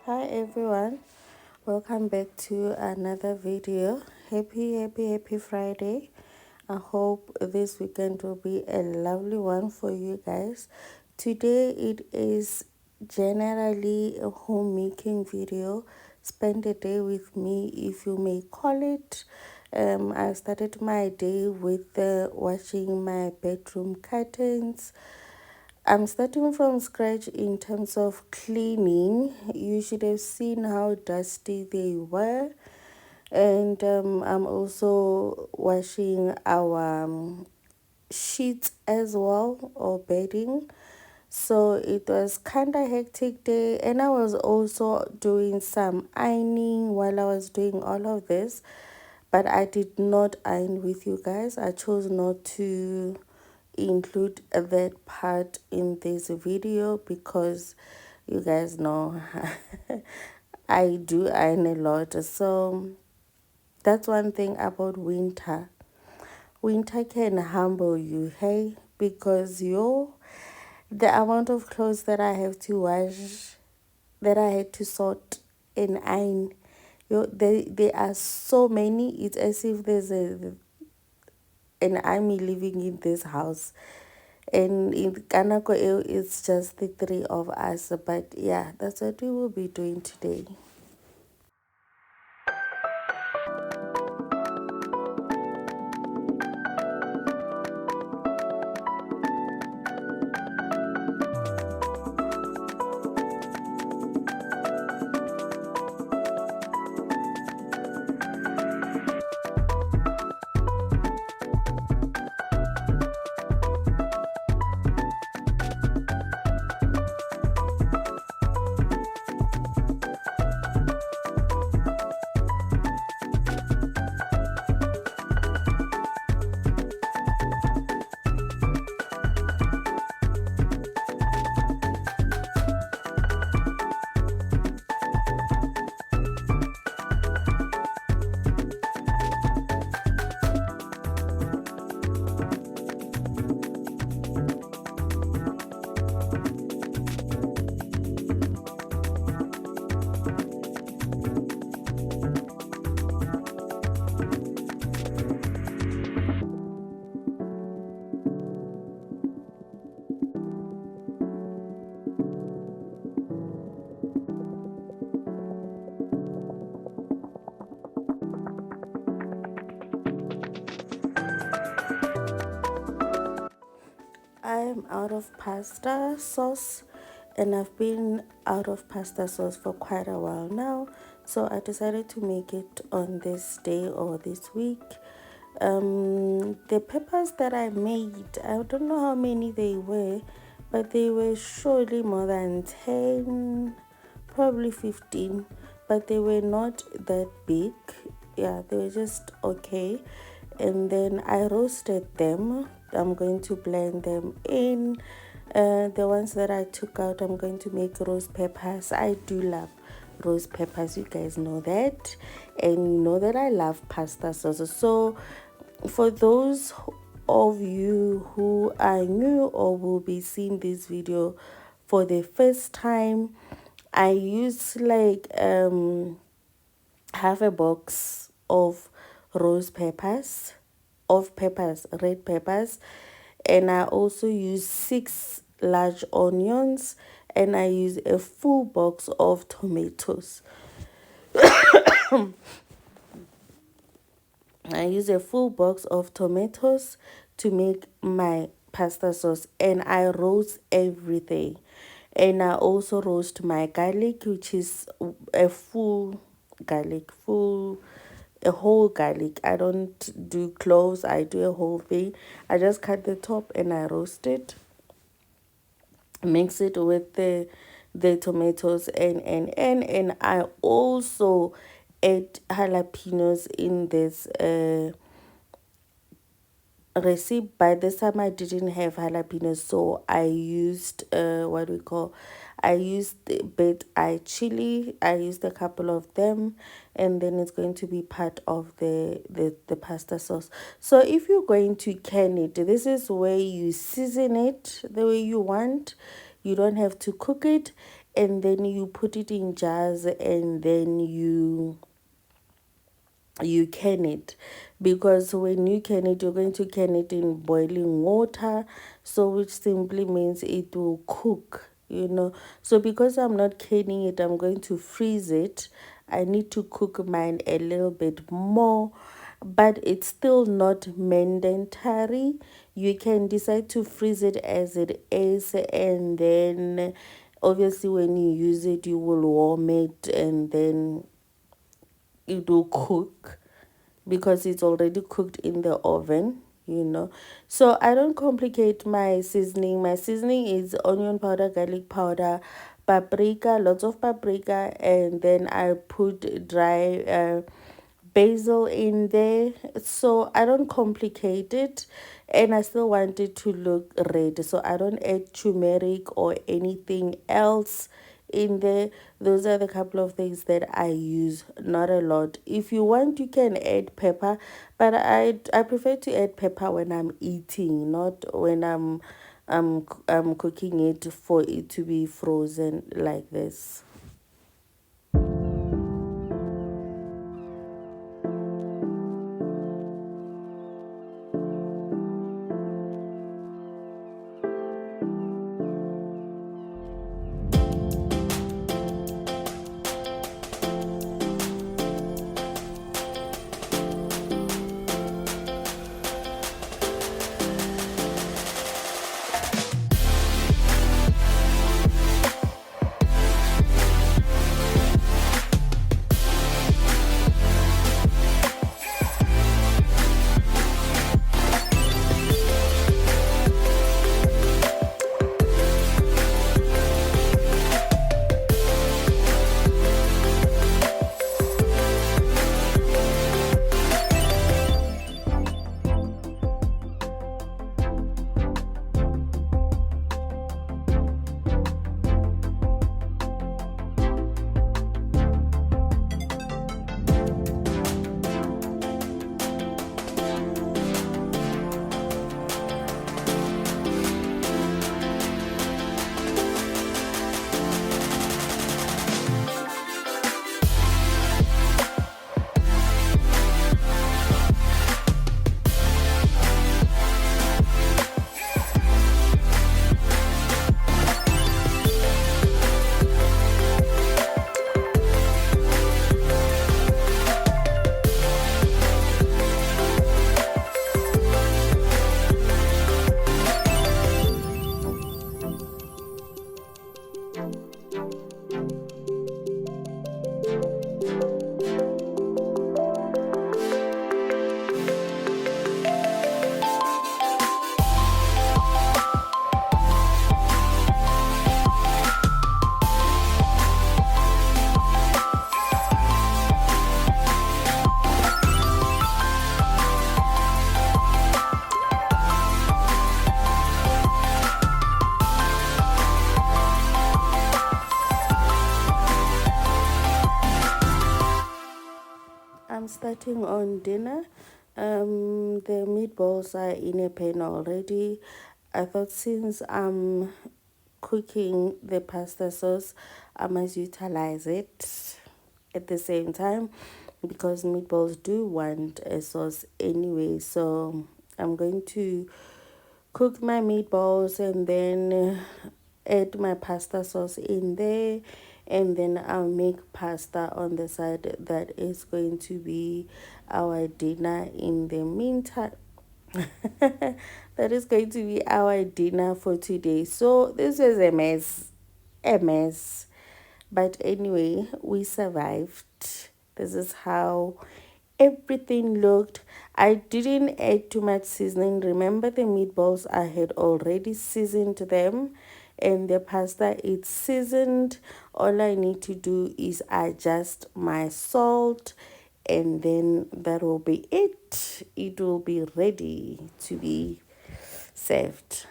Hi everyone, welcome back to another video. Happy Friday. I hope this weekend will be a lovely one for you guys. Today it is generally a homemaking video. Spend a day with me, if you may call it. I started my day with washing my bedroom curtains. I'm starting from scratch in terms of cleaning. You should have seen how dusty they were. And I'm also washing our sheets as well, or bedding. So it was kind of hectic day, and I was also doing some ironing while I was doing all of this, but I did not iron with you guys. I chose not to include that part in this video because you guys know I do iron a lot. So that's one thing about winter. Winter can humble you, hey, because the amount of clothes that I have to wash, that I had to sort and iron, there are so many. It's as if there's an army living in this house. And in Kanako, it's just the three of us. But yeah, that's what we will be doing today. I'm out of pasta sauce, and I've been out of pasta sauce for quite a while now. So I decided to make it on this day or this week. The peppers that I made, I don't know how many they were, but they were surely more than 10, probably 15, but they were not that big. Yeah, they were just okay. And then I roasted them. I'm going to blend them in. The ones that I took out, I'm going to make roast peppers. I do love roast peppers, you guys know that, and you know that I love pasta sauce. So for those of you who are new or will be seeing this video for the first time, I use like half a box of roast peppers, red peppers, and I also use 6 large onions, and I use a full box of tomatoes. I use a full box of tomatoes to make my pasta sauce, and I roast everything. And I also roast my garlic, which is a full garlic, a whole garlic. I don't do cloves, I do a whole thing. I just cut the top and I roast it, mix it with the tomatoes, and I also add jalapenos in this recipe. By this time I didn't have jalapenos, so I used what we call, I used the bit eye chili. I used a couple of them, and then it's going to be part of the pasta sauce. So if you're going to can it, this is where you season it the way you want. You don't have to cook it, and then you put it in jars, and then you can it, because when you can it, you're going to can it in boiling water, so which simply means it will cook, so because I'm not canning it, I'm going to freeze it. I need to cook mine a little bit more, but it's still not mandatory. You can decide to freeze it as it is, and then obviously when you use it, you will warm it, and then it will cook because it's already cooked in the oven. So I don't complicate my seasoning. My seasoning is onion powder, garlic powder, paprika, lots of paprika, and then I put dry basil in there. So I don't complicate it, and I still want it to look red, so I don't add turmeric or anything else in there. Those are the couple of things that I use, not a lot. If you want, you can add pepper, but I prefer to add pepper when I'm eating, not when I'm cooking it for it to be frozen like this. I'm starting on dinner. The meatballs are in a pan already. I thought since I'm cooking the pasta sauce, I must utilize it at the same time, because meatballs do want a sauce anyway. So I'm going to cook my meatballs, and then add my pasta sauce in there, and then I'll make pasta on the side. That is going to be our dinner in the meantime. That is going to be our dinner for today. So this is a mess, but anyway, we survived. This is how everything looked. I didn't add too much seasoning. Remember, the meatballs, I had already seasoned them, and the pasta, it's seasoned. All I need to do is adjust my salt, and then that will be it. It will be ready to be served.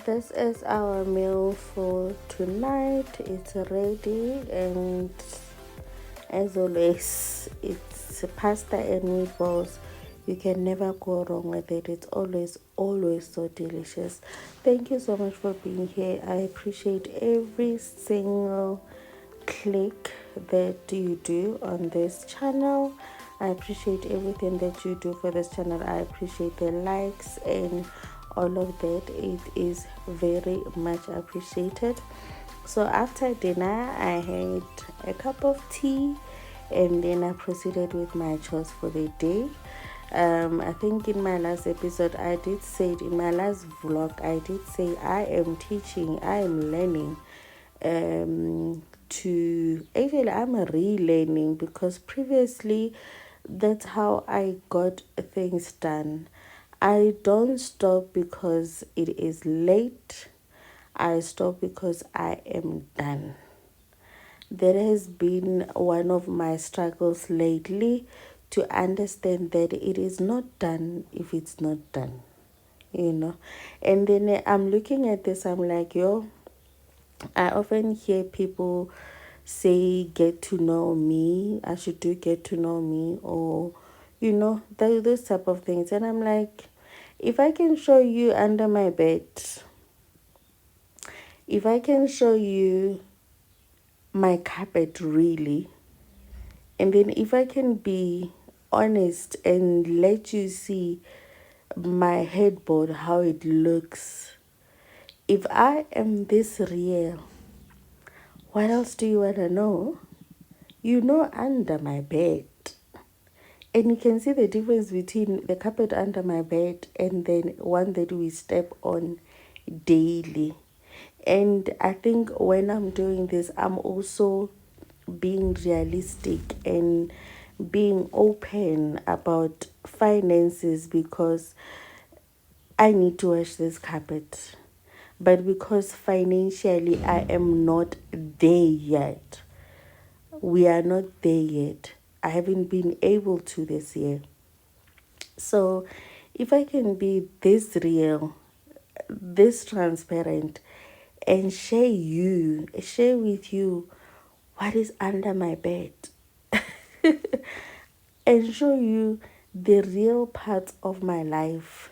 this is our meal for tonight. It's ready, and as always, it's pasta and meatballs. You can never go wrong with it. It's always so delicious. Thank you so much for being here. I appreciate every single click that you do on this channel. I appreciate everything that you do for this channel. I appreciate the likes and all of that. It is very much appreciated. So after dinner, I had a cup of tea, and then I proceeded with my chores for the day. I think in my last episode, I did say it, in my last vlog, I did say I am teaching, I am learning to, actually I'm relearning, because previously that's how I got things done. I don't stop because it is late. I stop because I am done. That has been one of my struggles lately, to understand that it is not done if it's not done, you know. And then I'm looking at this, I'm like, yo, I often hear people say, get to know me, I should do get to know me, or, you know, those type of things. And I'm like, if I can show you under my bed, if I can show you my carpet really, and then if I can be honest and let you see my headboard, how it looks, if I am this real, what else do you want to know? You know, under my bed. And you can see the difference between the carpet under my bed and then one that we step on daily. And I think when I'm doing this, I'm also being realistic and being open about finances, because I need to wash this carpet. But because financially I am not there yet, we are not there yet. I haven't been able to this year. So if I can be this real, this transparent, and share with you what is under my bed, and show you the real parts of my life,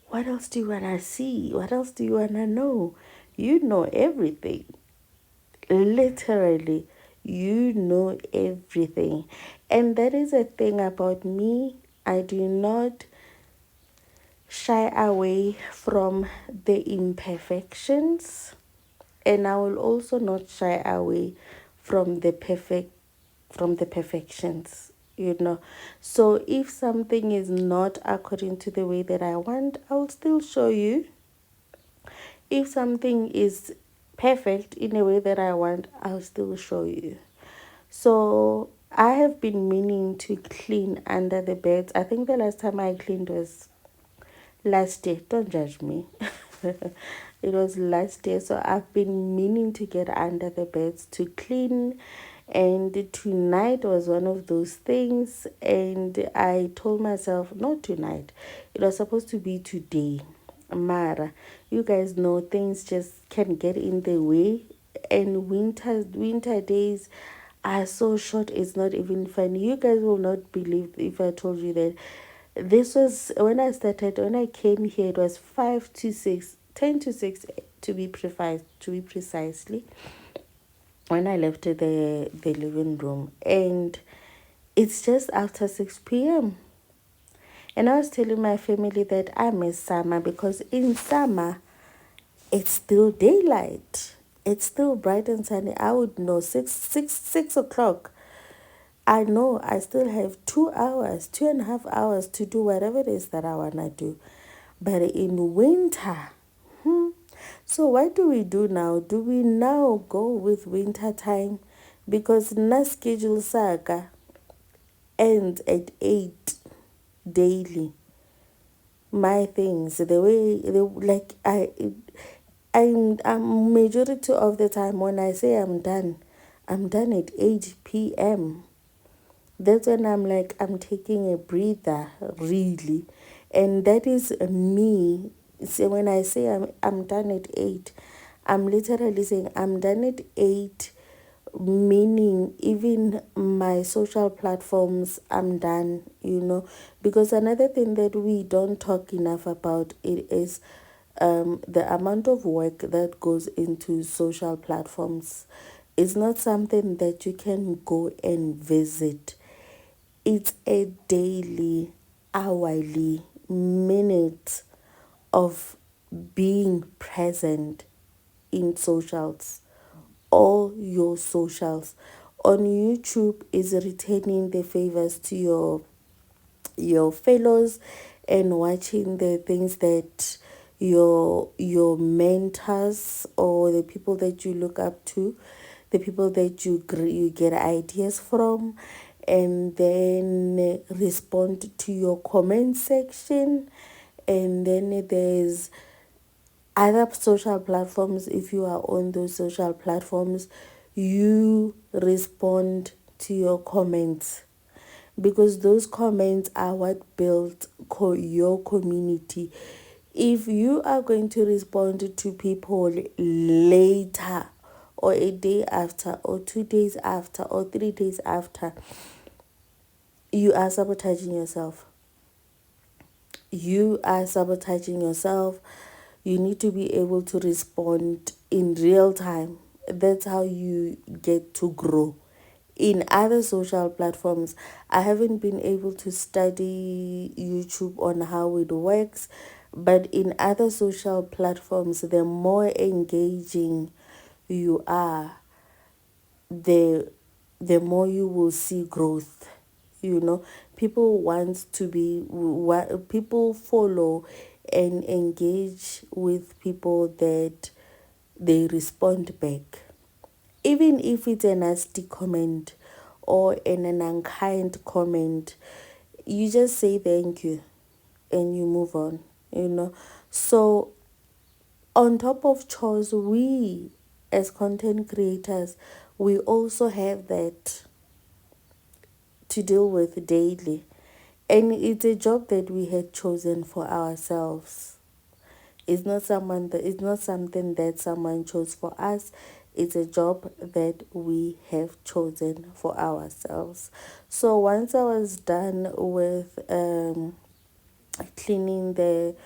what else do you want to see? What else do you want to know? You know everything. Literally, you know everything. And that is a thing about me. I do not shy away from the imperfections, and I will also not shy away from the perfections, you know. So if something is not according to the way that I want, I'll still show you. If something is perfect in a way that I want, I'll still show you. So I have been meaning to clean under the beds. I think the last time I cleaned was last year. Don't judge me. It was last year. So I've been meaning to get under the beds to clean, and tonight was one of those things. And I told myself, not tonight, it was supposed to be today. Mara, you guys know things just can get in the way, and winter days are so short, it's not even funny. You guys will not believe if I told you that this was when I came here, it was 5 to 6, 10 to 6 to be precisely, when I left the living room, and it's just after 6 p.m. And I was telling my family that I miss summer, because in summer it's still daylight. It's still bright and sunny. I would know 6 o'clock. I know I still have 2 hours, 2.5 hours to do whatever it is that I wanna do. But in winter, so what do we do now? Do we now go with winter time? Because na schedule saga ends at 8 daily. My things, the way they like I'm majority of the time when I say I'm done at 8 p.m. That's when I'm like, I'm taking a breather, really. And that is me So when I say I'm done at 8, I'm literally saying I'm done at 8, meaning even my social platforms, I'm done, because another thing that we don't talk enough about it is the amount of work that goes into social platforms. It's not something that you can go and visit. It's a daily, hourly, minute of being present in socials, all your socials. On YouTube is returning the favors to your fellows and watching the things that your mentors or the people that you look up to, the people that you get ideas from, and then respond to your comment section. And then there's other social platforms. If you are on those social platforms, you respond to your comments, because those comments are what build your community. If you are going to respond to people later, or a day after, or 2 days after, or 3 days after, you are sabotaging yourself. You are sabotaging yourself. You need to be able to respond in real time. That's how you get to grow. In other social platforms, I haven't been able to study YouTube on how it works, but in other social platforms, the more engaging you are, the more you will see growth. People want to be, people follow and engage with people that they respond back, even if it's a nasty comment or an unkind comment. You just say thank you and you move on. So on top of chores, we as content creators, we also have that to deal with daily. And it's a job that we had chosen for ourselves. It's not something that someone chose for us. It's a job that we have chosen for ourselves. So once I was done with cleaning the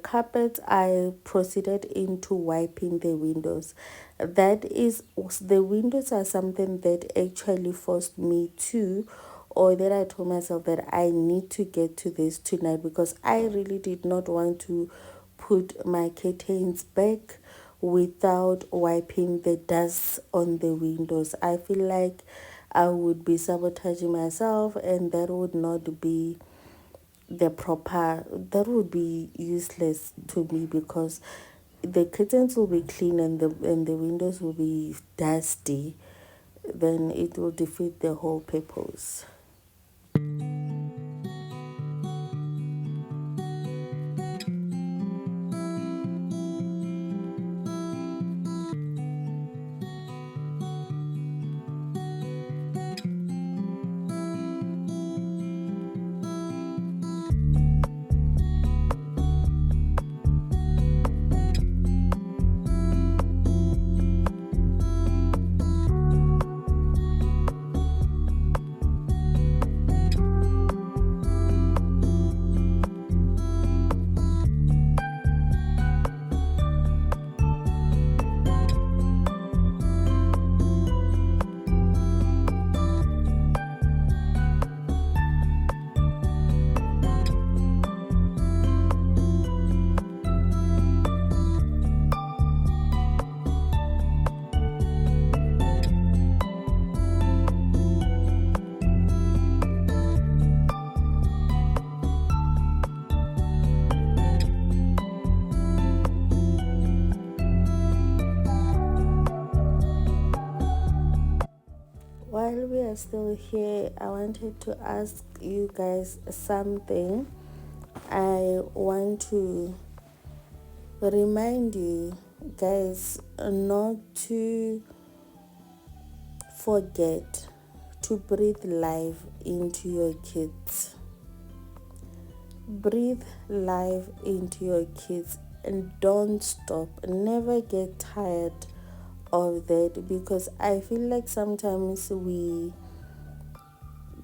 carpet, I proceeded into wiping the windows. The windows are something that actually forced me to, or that I told myself that I need to get to this tonight, because I really did not want to put my curtains back without wiping the dust on the windows. I feel like I would be sabotaging myself, and that would not be that would be useless to me, because the curtains will be clean and the windows will be dusty. Then it will defeat the whole purpose. While we are still here, I wanted to ask you guys something. I want to remind you guys not to forget to breathe life into your kids. Breathe life into your kids and don't stop. Never get tired of that, because I feel like sometimes we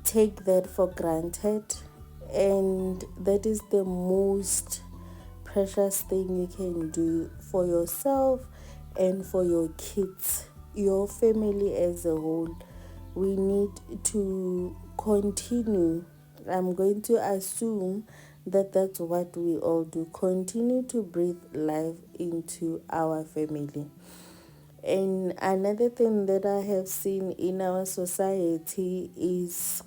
take that for granted, and that is the most precious thing you can do for yourself and for your kids, your family as a whole. We need to continue. I'm going to assume that that's what we all do. Continue to breathe life into our family. And another thing that I have seen in our society is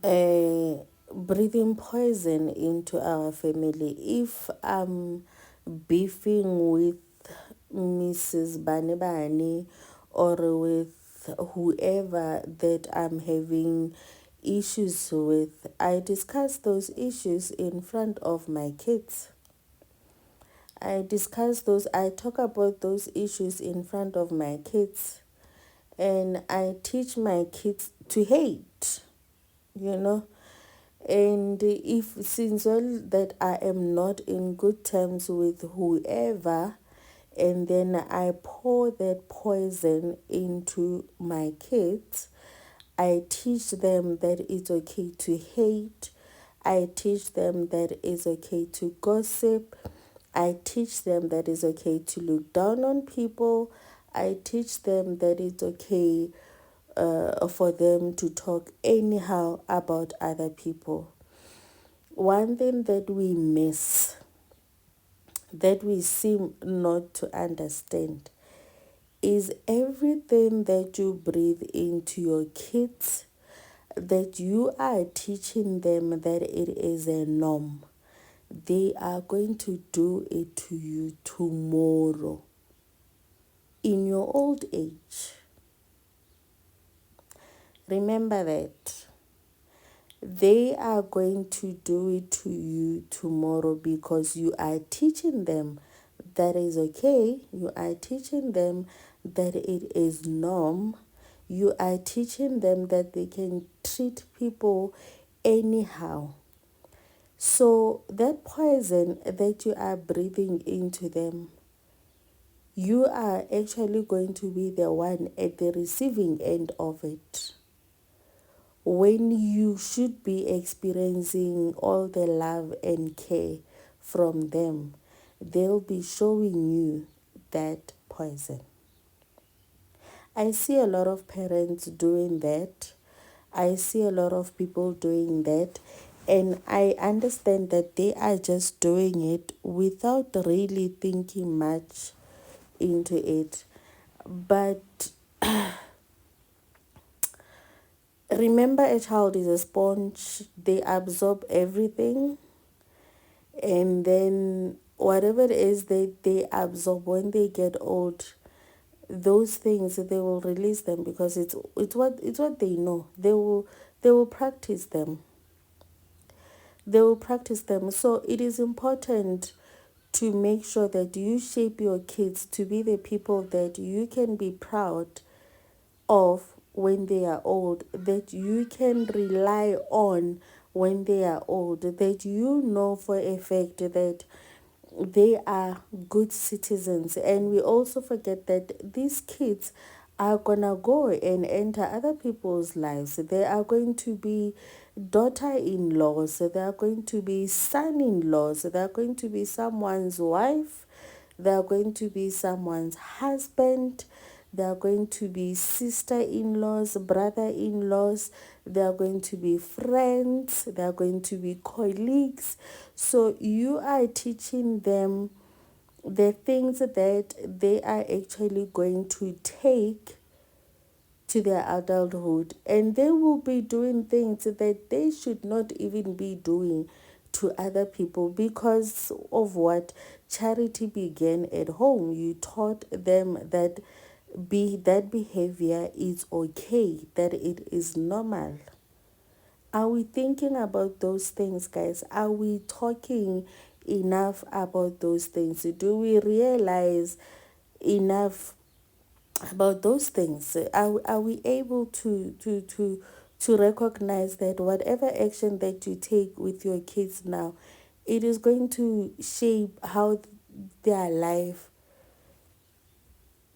breathing poison into our family. If I'm beefing with Mrs. Bani or with whoever that I'm having issues with, I discuss those issues in front of my kids. I talk about those issues in front of my kids, and I teach my kids to hate, you know. And if since all that I am not in good terms with whoever, and then I pour that poison into my kids, I teach them that it's okay to hate. I teach them that it's okay to gossip. I teach them that it's okay to look down on people. I teach them that it's okay for them to talk anyhow about other people. One thing that we miss, that we seem not to understand, is everything that you breathe into your kids, that you are teaching them that it is a norm. They are going to do it to you tomorrow in your old age. Remember that. They are going to do it to you tomorrow because you are teaching them that is okay. You are teaching them that it is norm. You are teaching them that they can treat people anyhow. So that poison that you are breathing into them, you are actually going to be the one at the receiving end of it, when you should be experiencing all the love and care from them. They'll be showing you that poison. I see a lot of parents doing that. I see a lot of people doing that. And I understand that they are just doing it without really thinking much into it. But remember, a child is a sponge. They absorb everything, and then whatever it is that they absorb when they get old, those things they will release them, because it's what they know. They will practice them. They will practice them. So it is important to make sure that you shape your kids to be the people that you can be proud of when they are old, that you can rely on when they are old, that you know for a fact that they are good citizens. And we also forget that these kids are gonna go and enter other people's lives. They are going to be daughter-in-laws, they are going to be son-in-laws, they are going to be someone's wife, they are going to be someone's husband, they are going to be sister-in-laws, brother-in-laws, they are going to be friends, they are going to be colleagues. So you are teaching them the things that they are actually going to take to their adulthood, and they will be doing things that they should not even be doing to other people, because of what? Charity began at home. You taught them that that behavior is okay, that it is normal. Are we thinking about those things, guys? Are we talking enough about those things? Do we realize enough about those things? Are we able to to recognize that whatever action that you take with your kids now, it is going to shape how their life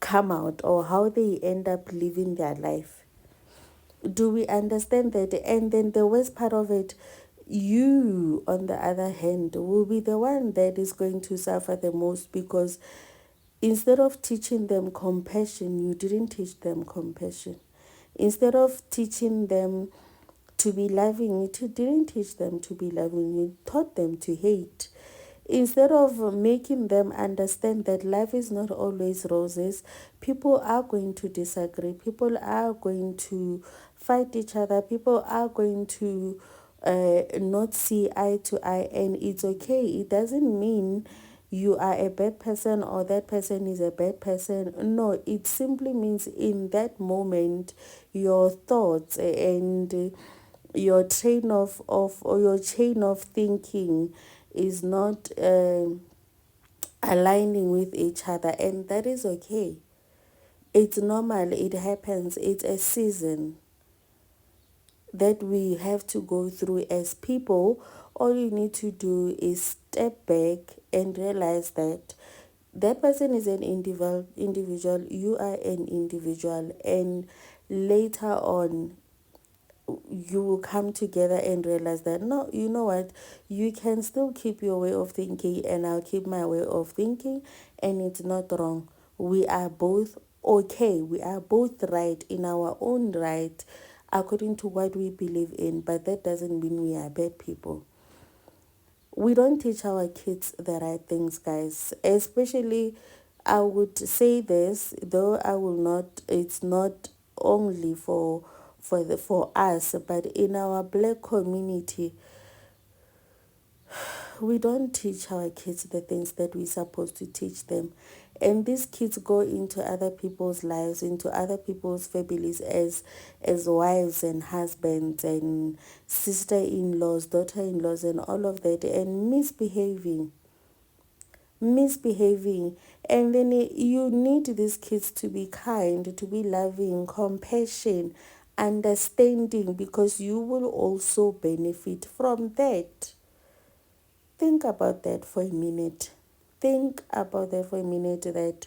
come out or how they end up living their life. Do we understand that? And then the worst part of it, you on the other hand will be the one that is going to suffer the most, because instead of teaching them compassion, you didn't teach them compassion. Instead of teaching them to be loving, you didn't teach them to be loving, you taught them to hate. Instead of making them understand that life is not always roses, people are going to disagree, people are going to fight each other, people are going to not see eye to eye, and it's okay. It doesn't mean you are a bad person or that person is a bad person. No, it simply means in that moment your thoughts and your train of or your chain of thinking is not aligning with each other, and that is okay. It's normal, it happens, it's a season that we have to go through as people. All you need to do is step back and realize that that person is an individual, you are an individual, and later on you will come together and realize that no, you know what, you can still keep your way of thinking and I'll keep my way of thinking, and it's not wrong. We are both okay, we are both right in our own right according to what we believe in, but that doesn't mean we are bad people. We don't teach our kids the right things, guys. Especially, I would say this, though I will not, it's not only for us, but in our black community, we don't teach our kids the things that we're supposed to teach them. And these kids go into other people's lives, into other people's families as wives and husbands and sister-in-laws, daughter-in-laws, and all of that, and misbehaving. And then you need these kids to be kind, to be loving, compassion, understanding, because you will also benefit from that. Think about that for a minute. Think about that for a minute, that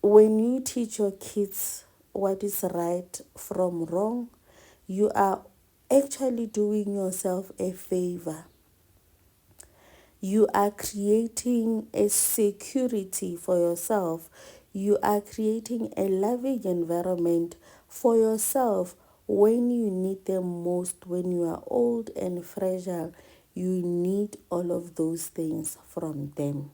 when you teach your kids what is right from wrong, you are actually doing yourself a favor. You are creating a security for yourself. You are creating a loving environment for yourself when you need them most, when you are old and fragile. You need all of those things from them.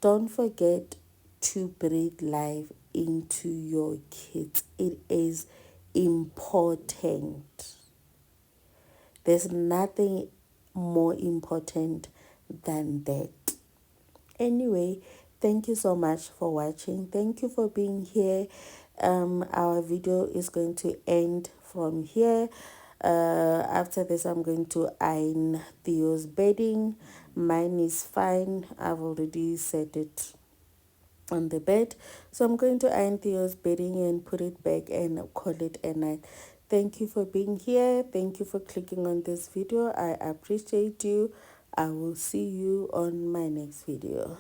Don't forget to breathe life into your kids. It is important. There's nothing more important than that. Anyway, thank you so much for watching. Thank you for being here. Our video is going to end from here. After this, I'm going to iron Theo's bedding. Mine is fine. I've already set it on the bed, so I'm going to iron Theo's bedding and put it back and call it a night. Thank you for being here. Thank you for clicking on this video. I appreciate you. I will see you on my next video.